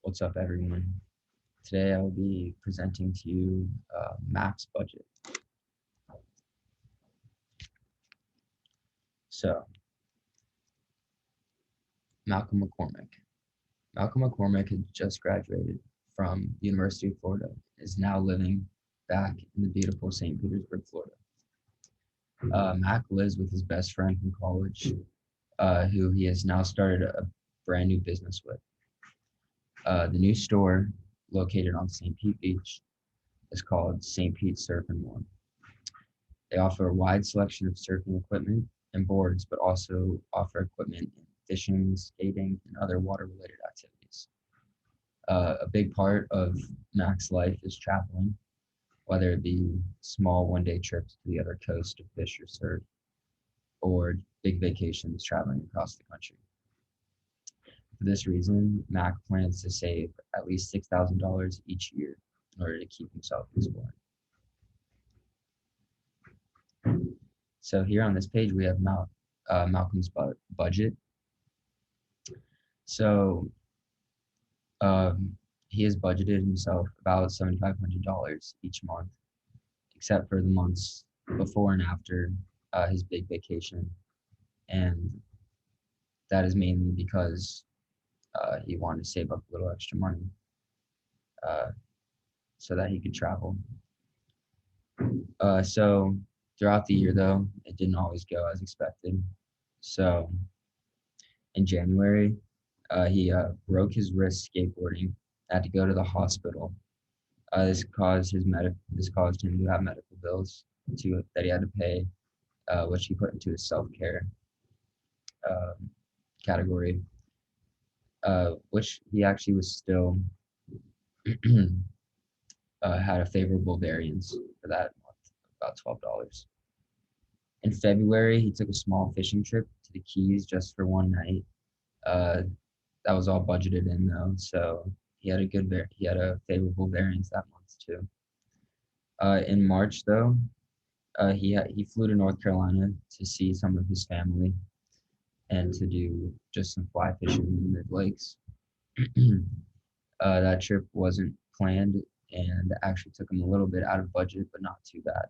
What's up, everyone? Today I will be presenting to you max budget. So, Malcolm McCormick. Malcolm McCormick had just graduated from the University of Florida, is now living back in the beautiful St. Petersburg, Florida. Mac lives with his best friend from college, who he has now started a brand new business with. The new store, located on St. Pete Beach, is called St. Pete Surf and More. They offer a wide selection of surfing equipment and boards, but also offer equipment in fishing, skating, and other water-related activities. A big part of Mac's life is traveling, whether it be small one-day trips to the other coast to fish or surf, or big vacations traveling across the country. For this reason, Mac plans to save at least $6,000 each year in order to keep himself exploring. So here on this page, we have Malcolm's budget. So he has budgeted himself about $7,500 each month, except for the months before and after his big vacation. And that is mainly because he wanted to save up a little extra money uh, so that he could travel. So throughout the year, though, it didn't always go as expected. So in January, he broke his wrist skateboarding, had to go to the hospital. This caused him to have medical bills that he had to pay, which he put into his self-care um, category, which he actually was still had a favorable variance for that month, about $12. In February, he took a small fishing trip to the Keys just for one night. Uh, that was all budgeted in though, so he had a favorable variance that month too. In March though, he flew to North Carolina to see some of his family and to do just some fly fishing in the mid lakes. That trip wasn't planned and actually took him a little bit out of budget, but not too bad.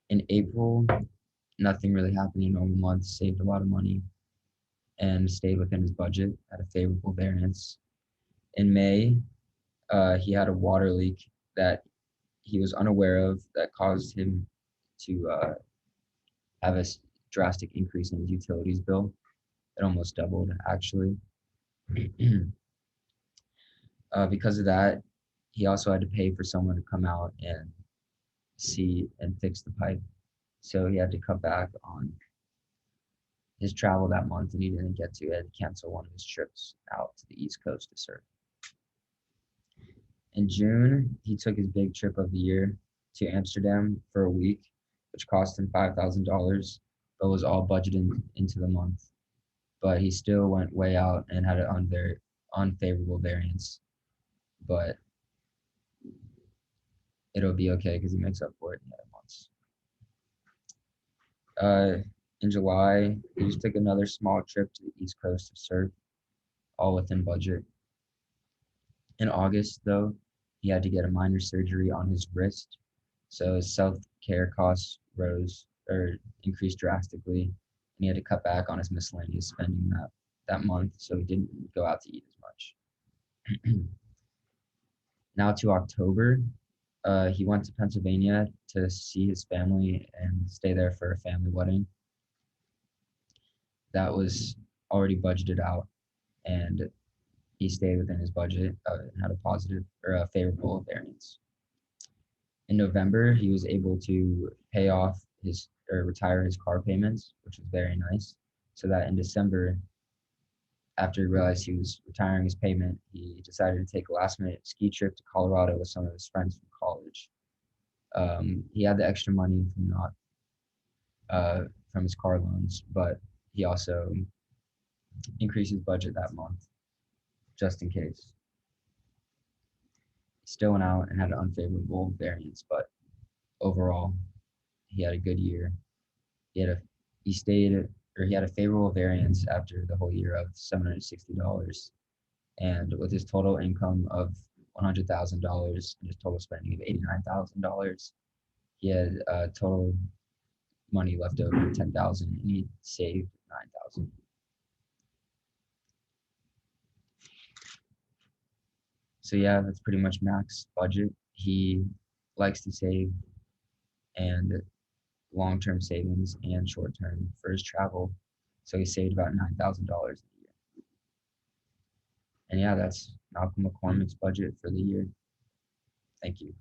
In April, nothing really happened in a normal month. Saved a lot of money and stayed within his budget at a favorable variance. In May, he had a water leak that he was unaware of that caused him to have a drastic increase in his utilities bill. It almost doubled, actually. Because of that, he also had to pay for someone to come out and see and fix the pipe. So he had to cut back on his travel that month, and he didn't get to. He had to cancel one of his trips out to the East Coast to surf. In June, he took his big trip of the year to Amsterdam for a week, which cost him $5,000, but was all budgeted into the month. But he still went way out and had an unfavorable variance. But it'll be okay because he makes up for it in the other months. In July, he just took another small trip to the East Coast to surf, all within budget. In August, though, he had to get a minor surgery on his wrist, so his self-care costs rose or increased drastically, and he had to cut back on his miscellaneous spending that month, so he didn't go out to eat as much. Now to October, he went to Pennsylvania to see his family and stay there for a family wedding. That was already budgeted out, and he stayed within his budget and had a positive or a favorable variance. In November, he was able to pay off his or retire his car payments, which was very nice. So that in December, after he realized he was retiring his payment, he decided to take a last minute ski trip to Colorado with some of his friends from college. He had the extra money from his car loans, but he also increased his budget that month just in case. He still went out and had an unfavorable variance, but overall, he had a good year. He stayed or he had a favorable variance after the whole year of $760. And with his total income of $100,000 and his total spending of $89,000, he had total money left over 10,000, and he saved 9,000. So yeah, that's pretty much Mac's budget. He likes to save, and long-term savings and short-term for his travel. So he saved about $9,000 a year. And yeah, that's Malcolm McCormick's budget for the year. Thank you.